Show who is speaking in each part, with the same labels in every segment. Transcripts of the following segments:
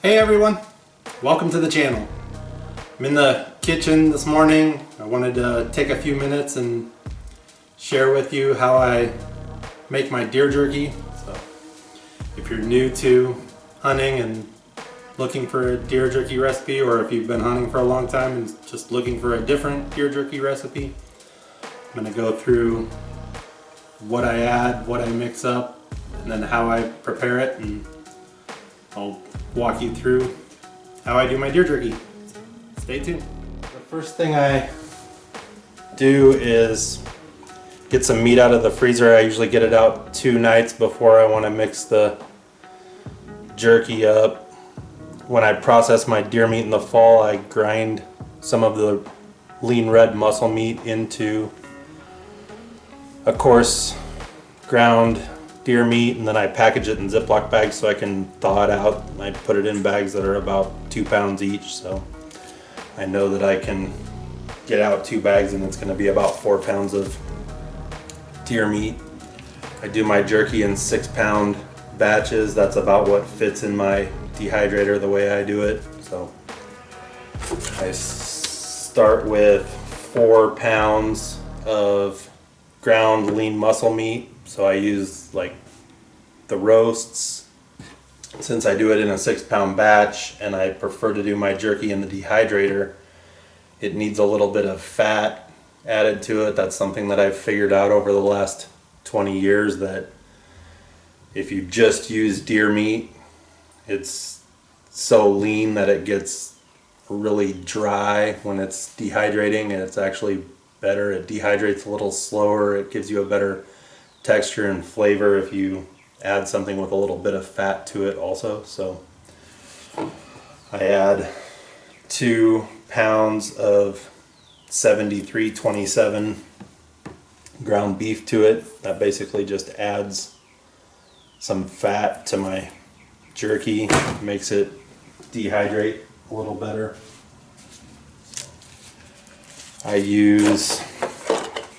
Speaker 1: Hey everyone, welcome to the channel. I'm in the kitchen this morning. I wanted to take a few minutes and share with you how I make my deer jerky. So if you're new to hunting and looking for a deer jerky recipe, or if you've been hunting for a long time and just looking for a different deer jerky recipe, I'm going to go through what I add, what I mix up, and then how I prepare it, and I'll walk you through how I do my deer jerky. Stay tuned. The first thing I do is get some meat out of the freezer. I usually get it out 2 nights before I want to mix the jerky up. When I process my deer meat in the fall, I grind some of the lean red muscle meat into a coarse ground deer meat, and then I package it in Ziploc bags so I can thaw it out. I put it in bags that are about 2 pounds each, so I know that I can get out 2 bags and it's going to be about 4 pounds of deer meat. I do my jerky in 6-pound batches. That's about what fits in my dehydrator the way I do it. So I start with 4 pounds of ground lean muscle meat. So I use like the roasts, since I do it in a 6-pound batch and I prefer to do my jerky in the dehydrator. It needs a little bit of fat added to it. That's something that I've figured out over the last 20 years, that if you just use deer meat, it's so lean that it gets really dry when it's dehydrating, and it's actually better. It dehydrates a little slower. It gives you a better texture and flavor if you add something with a little bit of fat to it also. So I add 2 pounds of 73/27 ground beef to it. That basically just adds some fat to my jerky, makes it dehydrate a little better. I use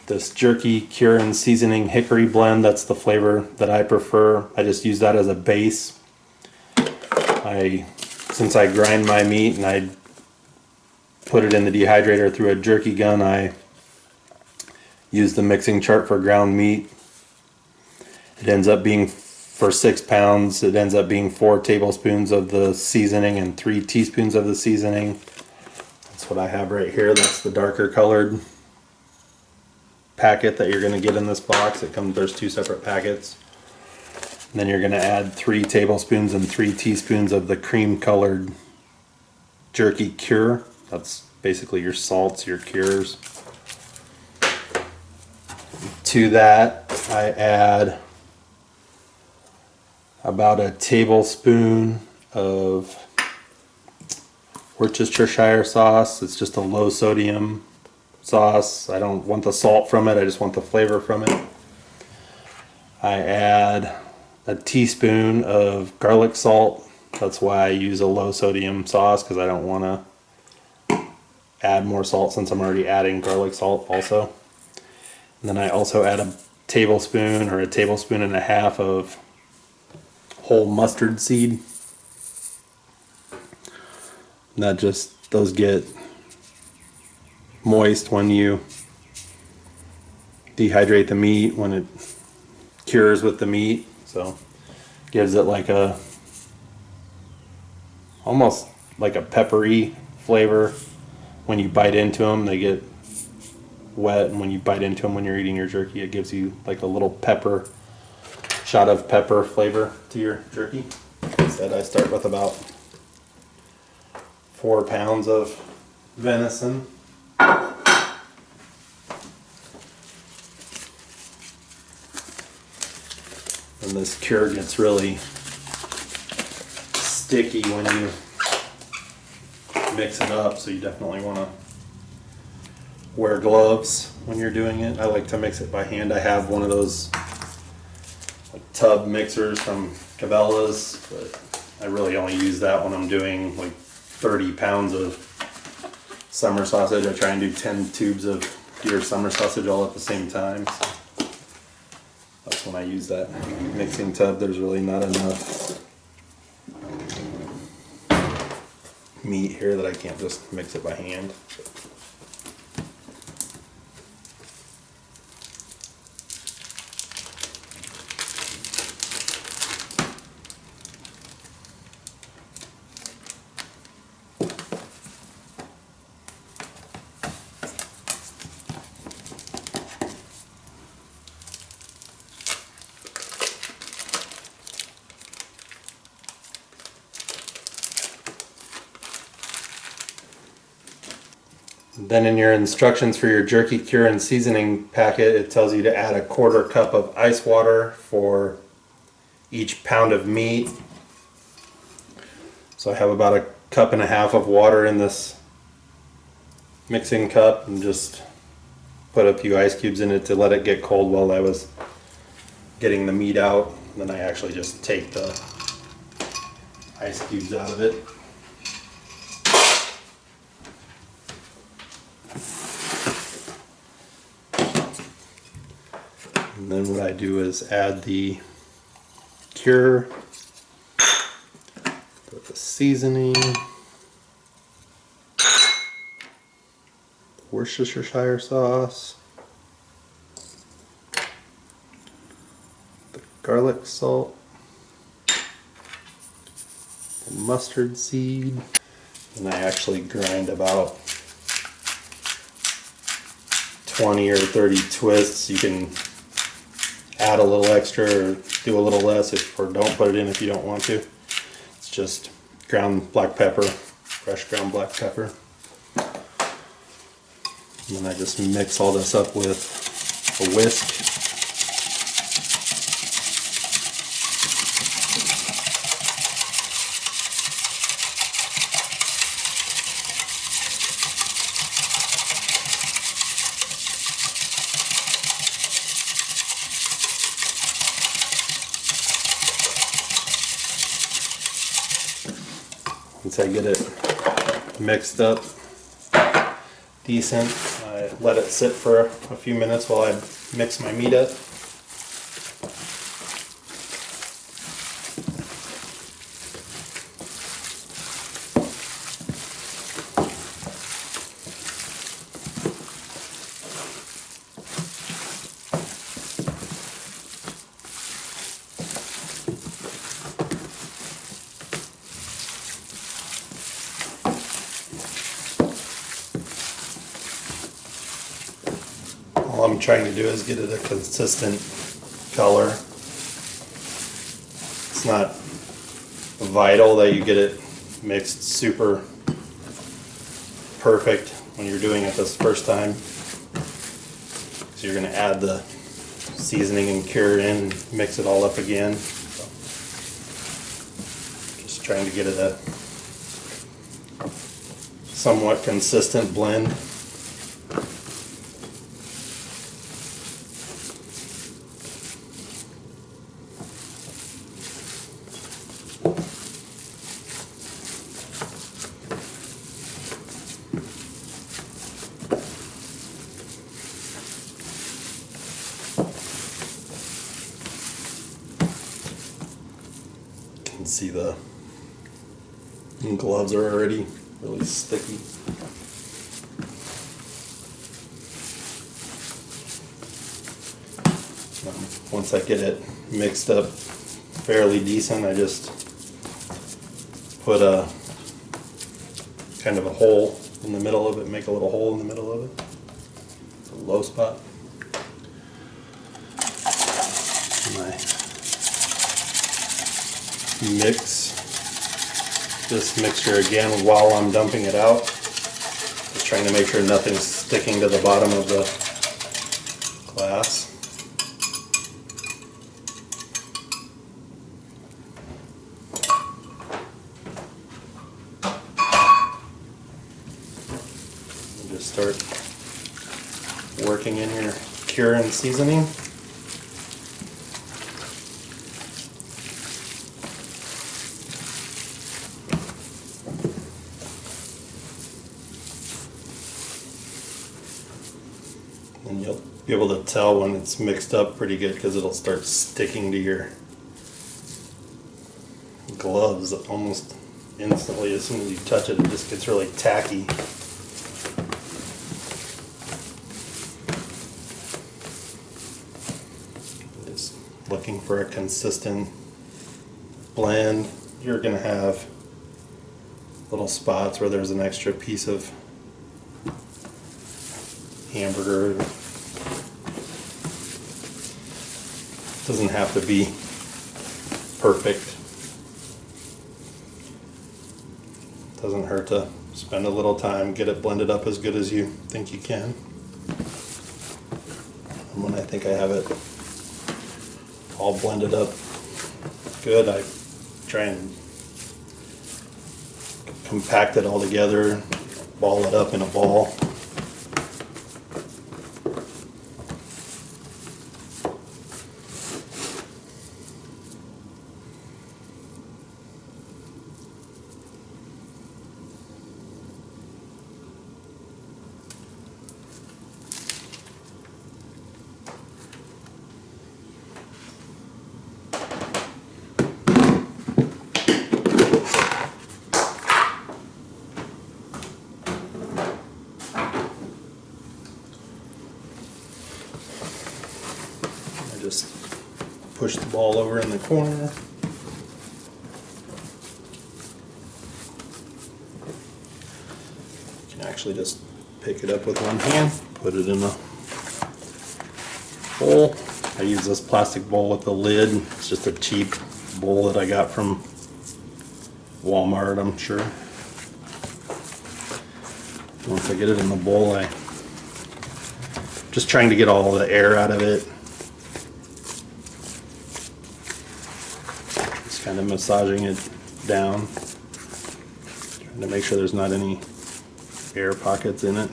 Speaker 1: this jerky cure and seasoning hickory blend. That's the flavor that I prefer. I just use that as a base. Since I grind my meat and I put it in the dehydrator through a jerky gun, I use the mixing chart for ground meat. It ends up being, for 6 pounds, it ends up being 4 tablespoons of the seasoning and 3 teaspoons of the seasoning. That's what I have right here. That's the darker colored packet that you're going to get in this box. There's 2 separate packets. And then you're going to add 3 tablespoons and 3 teaspoons of the cream colored jerky cure. That's basically your salts, your cures. To that I add about a tablespoon of Worcestershire sauce. It's just a low sodium sauce. I don't want the salt from it, I just want the flavor from it. I add a teaspoon of garlic salt. That's why I use a low sodium sauce, because I don't want to add more salt since I'm already adding garlic salt also. And then I also add a tablespoon or a tablespoon and a half of whole mustard seed. And those get moist when you dehydrate the meat, when it cures with the meat, so gives it like almost like a peppery flavor. When you bite into them, they get wet, and when you bite into them when you're eating your jerky, it gives you like a little shot of pepper flavor to your jerky. Instead, I start with about 4 pounds of venison. And this cure gets really sticky when you mix it up, so you definitely want to wear gloves when you're doing it. I like to mix it by hand. I have one of those tub mixers from Cabela's, but I really only use that when I'm doing like 30 pounds of summer sausage. I try and do 10 tubes of deer summer sausage all at the same time. So that's when I use that mixing tub. There's really not enough meat here that I can't just mix it by hand. Then in your instructions for your jerky cure and seasoning packet, it tells you to add a 1/4 cup of ice water for each pound of meat. So I have about 1.5 cups of water in this mixing cup, and just put a few ice cubes in it to let it get cold while I was getting the meat out. And then I actually just take the ice cubes out of it. And then what I do is add the cure, put the seasoning, Worcestershire sauce, the garlic salt, the mustard seed, and I actually grind about 20 or 30 twists. You can add a little extra or do a little less, or don't put it in if you don't want to. It's just ground black pepper, fresh ground black pepper. And then I just mix all this up with a whisk. Once I get it mixed up decent, I let it sit for a few minutes while I mix my meat up. All I'm trying to do is get it a consistent color. It's not vital that you get it mixed super perfect when you're doing it this first time. So you're going to add the seasoning and cure in and mix it all up again. So just trying to get it a somewhat consistent blend. You can see the gloves are already really sticky. Once I get it mixed up fairly decent, I just put a kind of a hole in the middle of it, make a little hole in the middle of it, a low spot. And I mix this mixture again while I'm dumping it out, just trying to make sure nothing's sticking to the bottom of the glass. And just start working in your cure and seasoning. And you'll be able to tell when it's mixed up pretty good because it'll start sticking to your gloves almost instantly. As soon as you touch it, it just gets really tacky. Just looking for a consistent blend. You're going to have little spots where there's an extra piece of hamburger. Doesn't have to be perfect. Doesn't hurt to spend a little time, get it blended up as good as you think you can. And when I think I have it all blended up good, I try and compact it all together, ball it up in a ball. Just push the ball over in the corner. You can actually just pick it up with one hand, put it in a bowl. I use this plastic bowl with the lid. It's just a cheap bowl that I got from Walmart, I'm sure. Once I get it in the bowl, I'm just trying to get all the air out of it. Kind of massaging it down, trying to make sure there's not any air pockets in it.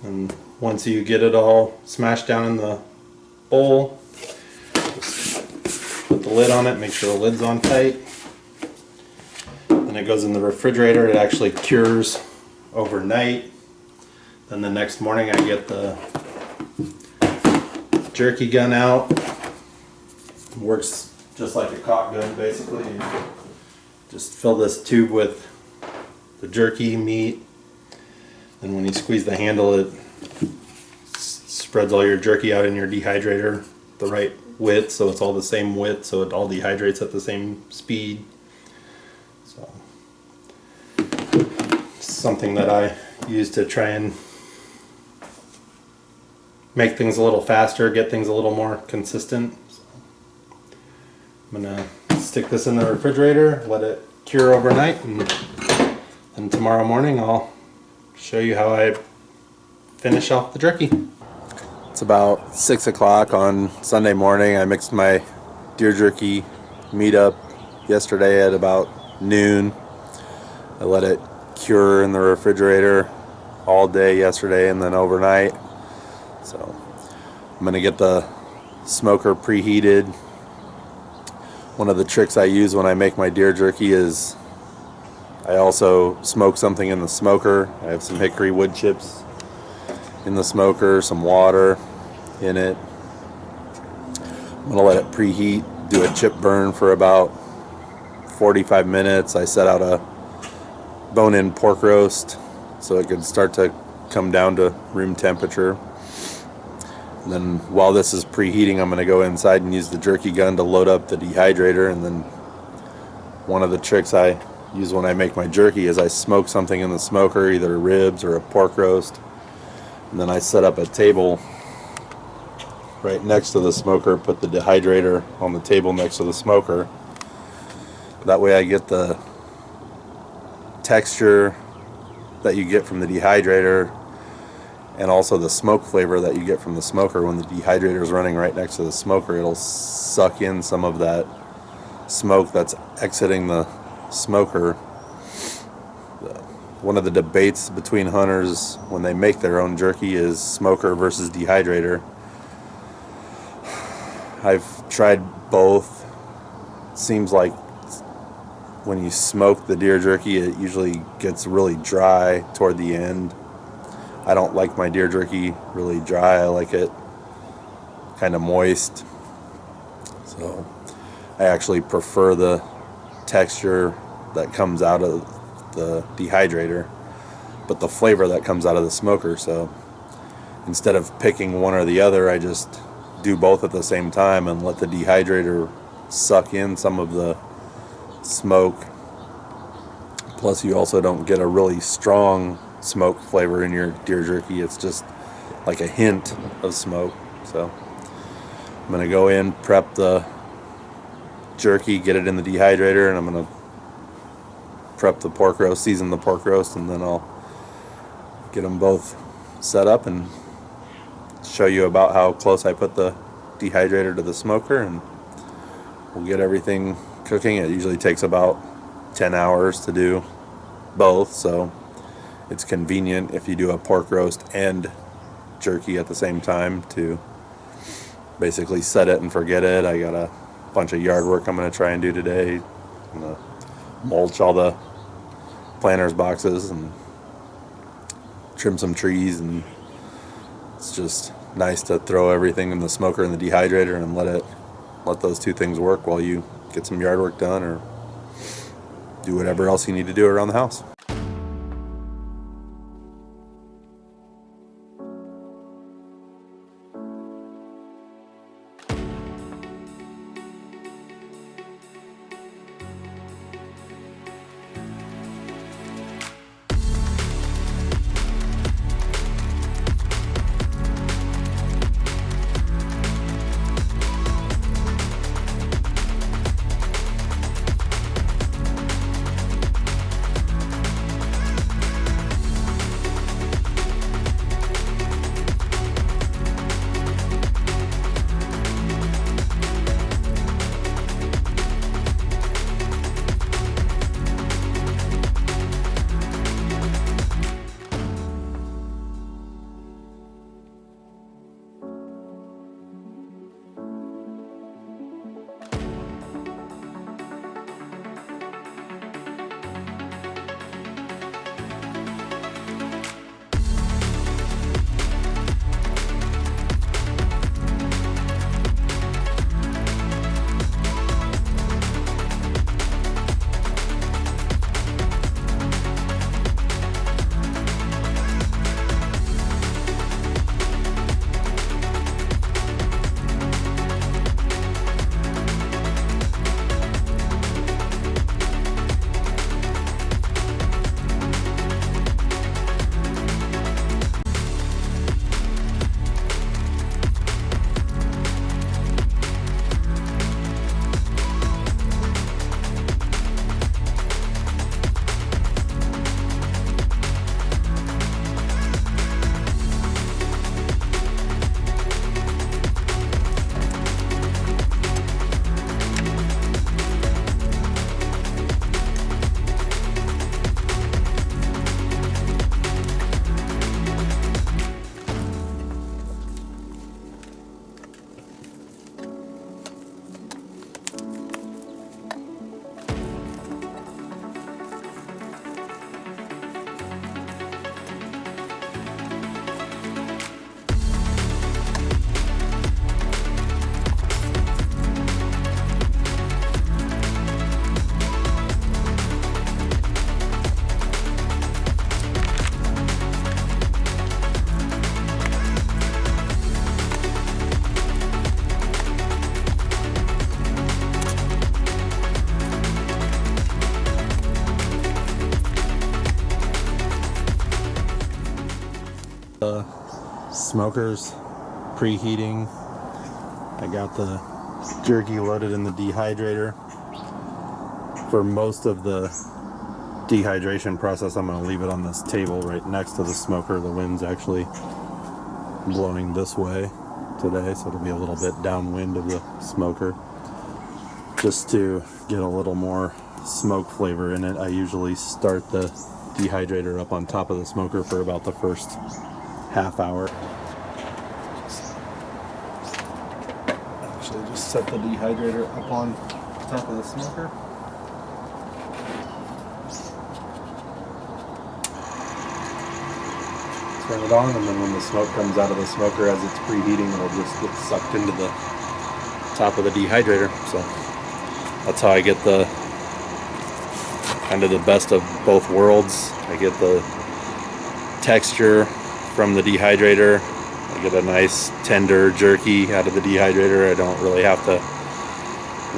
Speaker 1: And once you get it all smashed down in the bowl, just put the lid on it, make sure the lid's on tight. Then it goes in the refrigerator. It actually cures overnight. Then the next morning I get the jerky gun out. It works just like a caulk gun, basically. You just fill this tube with the jerky meat, and when you squeeze the handle, it spreads all your jerky out in your dehydrator the right width, so it's all the same width, so it all dehydrates at the same speed. So it's something that I use to try and make things a little faster, get things a little more consistent. I'm gonna stick this in the refrigerator, let it cure overnight, and tomorrow morning I'll show you how I finish off the jerky. It's about 6 o'clock on Sunday morning. I mixed my deer jerky meat up yesterday at about noon. I let it cure in the refrigerator all day yesterday and then overnight. So I'm gonna get the smoker preheated. One of the tricks I use when I make my deer jerky is I also smoke something in the smoker. I have some hickory wood chips in the smoker, some water in it. I'm going to let it preheat, do a chip burn for about 45 minutes. I set out a bone-in pork roast so it could start to come down to room temperature. And then while this is preheating, I'm going to go inside and use the jerky gun to load up the dehydrator. And then one of the tricks I use when I make my jerky is I smoke something in the smoker, either ribs or a pork roast. And then I set up a table right next to the smoker, put the dehydrator on the table next to the smoker. That way I get the texture that you get from the dehydrator and also the smoke flavor that you get from the smoker. When the dehydrator is running right next to the smoker, it'll suck in some of that smoke that's exiting the smoker. One of the debates between hunters when they make their own jerky is smoker versus dehydrator. I've tried both. It seems like when you smoke the deer jerky, it usually gets really dry toward the end. I don't like my deer jerky really dry. I like it kind of moist. So I actually prefer the
Speaker 2: texture that comes out of the dehydrator, but the flavor that comes out of the smoker. So instead of picking one or the other, I just do both at the same time and let the dehydrator suck in some of the smoke. Plus you also don't get a really strong smoke flavor in your deer jerky. It's just like a hint of smoke. So I'm going to go in, prep the jerky, get it in the dehydrator, and I'm going to prep the pork roast, season the pork roast, and then I'll get them both set up and show you about how close I put the dehydrator to the smoker, and we'll get everything cooking. It usually takes about 10 hours to do both, so it's convenient if you do a pork roast and jerky at the same time to basically set it and forget it. I got a bunch of yard work I'm going to try and do today. I'm going to mulch all the planters boxes and trim some trees, and it's just nice to throw everything in the smoker and the dehydrator and let those two things work while you get some yard work done or do whatever else you need to do around the house. The smoker's preheating. I got the jerky loaded in the dehydrator. For most of the dehydration process, I'm going to leave it on this table right next to the smoker. The wind's actually blowing this way today, so it'll be a little bit downwind of the smoker. Just to get a little more smoke flavor in it, I usually start the dehydrator up on top of the smoker for about the first half hour. Actually, just set the dehydrator up on top of the smoker. Turn it on, and then when the smoke comes out of the smoker as it's preheating, it'll just get sucked into the top of the dehydrator. So that's how I get the kind of the best of both worlds. I get the texture from the dehydrator. I get a nice tender jerky out of the dehydrator. I don't really have to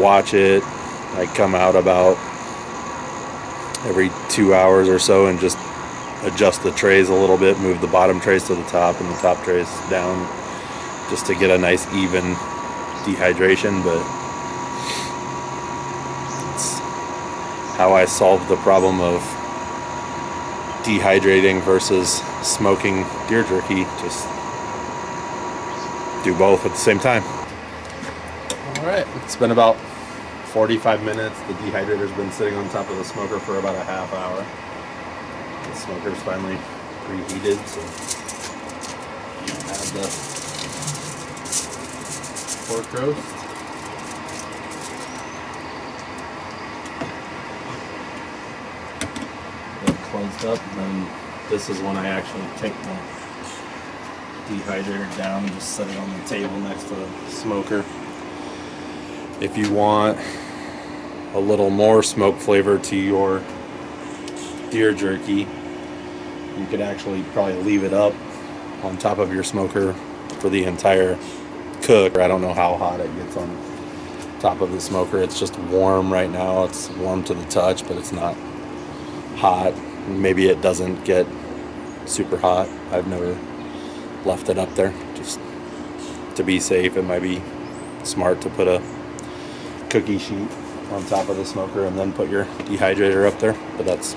Speaker 2: watch it. I come out about every 2 hours or so and just adjust the trays a little bit, move the bottom trays to the top and the top trays down, just to get a nice even dehydration. But it's how I solved the problem of dehydrating versus smoking deer jerky. Just do both at the same time. All right, it's been about 45 minutes. The dehydrator's been sitting on top of the smoker for about a half hour. The smoker's finally preheated, so add the pork roast. Get it closed up, and then this is when I actually take the dehydrator down and just set it on the table next to the smoker. If you want a little more smoke flavor to your deer jerky, you could actually probably leave it up on top of your smoker for the entire cook. I don't know how hot it gets on top of the smoker. It's just warm right now. It's warm to the touch, but it's not hot. Maybe it doesn't get super hot. I've never left it up there. Just to be safe, it might be smart to put a cookie sheet on top of the smoker and then put your dehydrator up there. But that's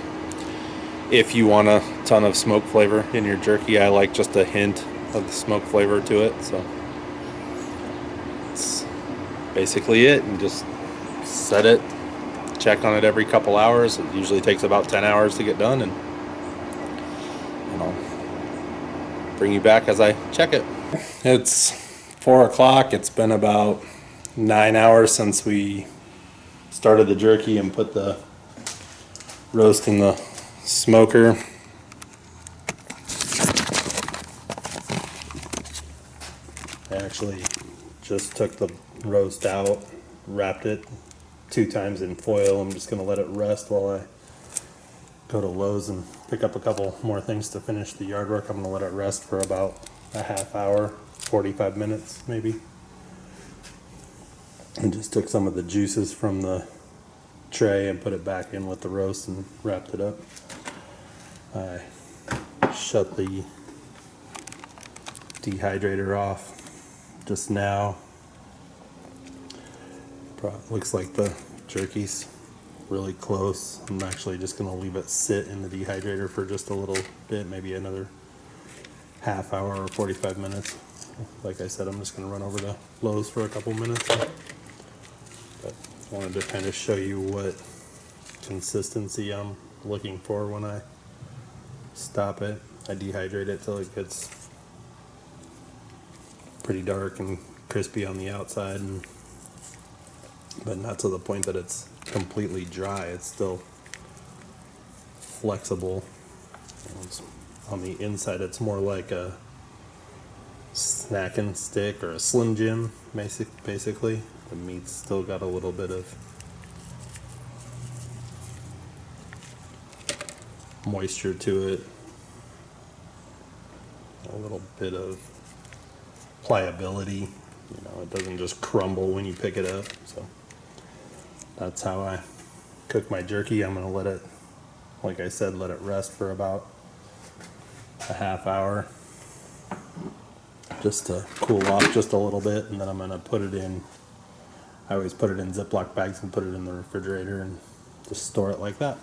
Speaker 2: if you want a ton of smoke flavor in your jerky. I like just a hint of the smoke flavor to it, so that's basically it. And just set it, check on it every couple hours. It usually takes about 10 hours to get done, and I'll bring you back as I check it. It's 4 o'clock. It's been about 9 hours since we started the jerky and put the roast in the smoker. I actually just took the roast out, wrapped it 2 times in foil. I'm just going to let it rest while I go to Lowe's and pick up a couple more things to finish the yard work. I'm going to let it rest for about a half hour, 45 minutes maybe. And just took some of the juices from the tray and put it back in with the roast and wrapped it up. I shut the dehydrator off just now. Looks like the jerky's really close. I'm actually just going to leave it sit in the dehydrator for just a little bit, maybe another half hour or 45 minutes. Like I said, I'm just going to run over to Lowe's for a couple minutes. But I wanted to kind of show you what consistency I'm looking for when I stop it. I dehydrate it till it gets pretty dark and crispy on the outside, but not to the point that it's completely dry. It's still flexible. On the inside, it's more like a snack and stick or a Slim Jim, basically. The meat's still got a little bit of moisture to it, a little bit of pliability. You know, it doesn't just crumble when you pick it up. So that's how I cook my jerky. I'm going to let it, like I said, let it rest for about a half hour just to cool off just a little bit, and then I'm going to put it in. I always put it in Ziploc bags and put it in the refrigerator and just store it like that.